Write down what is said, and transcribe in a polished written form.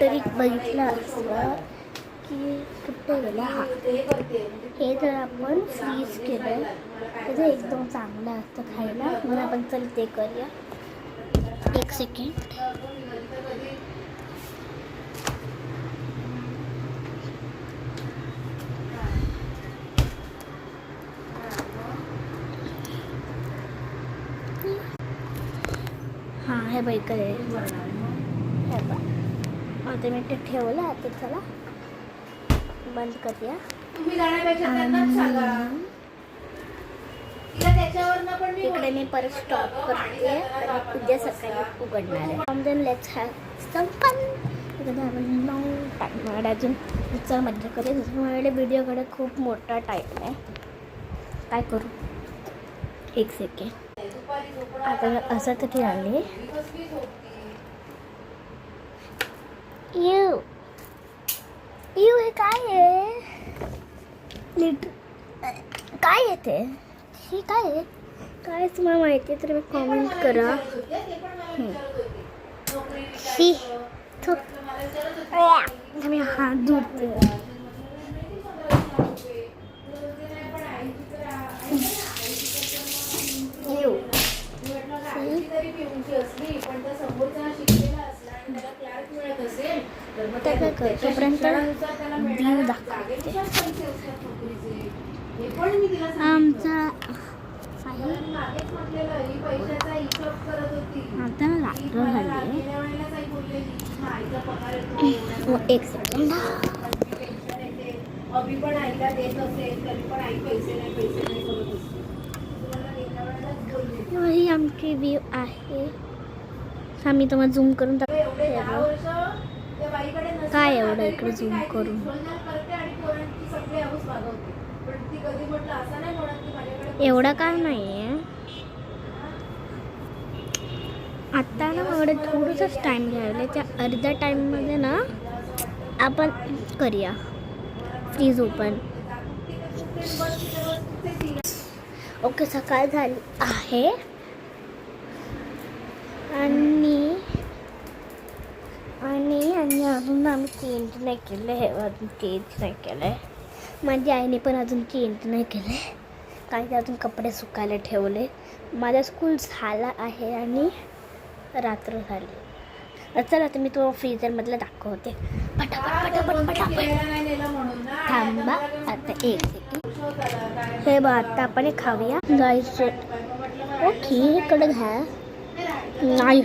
कुठेतरी बघितलं असं की कुठे गेला. हा हे जर आपण फ्रीज केलं तर ते एकदम चांगलं असतं खायला. म्हणून आपण चल ते करूया. एक सेकंड. हां हे बाईक आहे. हे बघ आता मी ते ठेवलं. आता चला बंद करूया. इकडे मी परत स्टॉप करते आणि उद्या सकाळी उघडणार आहे. Then let's have some fun. Long time अजून विचार मजा करेल. माझ्याकडे व्हिडिओकडे खूप मोठा टाईम आहे. काय करू. एक सेकंड. आता असं तरी आले. यू हे काय आहे. काय आहे ते. हे काय आहे. काय तुम्हाला माहिती आहे तर मी कॉमेंट करा. मी हात धुते. तोपर्यंत व्ह्यू दाखवते. आमचा आता रात्र झाली. एक सेकंड. ही आमची व्ह्यू आहे. आम्ही तुम्हाला झूम करून दाखवते. काय एवढं इकडे झूम करून. एवढं काय नाही आहे. आत्ता ना एवढं थोडंसंच टाईम घ्यायला. त्या अर्ध्या टाईममध्ये ना आपण करूया फ्रीज ओपन. ओके सकाळ झाली आहे आणि अजून आम्ही चेंज नाही केलं. हे अजून चेंज नाही केलं आहे. माझ्या आईने पण अजून चेंज नाही केलं आहे. काही अजून कपडे सुकायला ठेवले. माझा स्कूल झाला आहे आणि रात्र झाली. चला आता मी तो फ्रीजरमधलं दाखवते. पटापट थांबा. आता एक सेकंड. हे बघ आता आपण खाऊया. गाईस ओके इकडे घ्या. नाही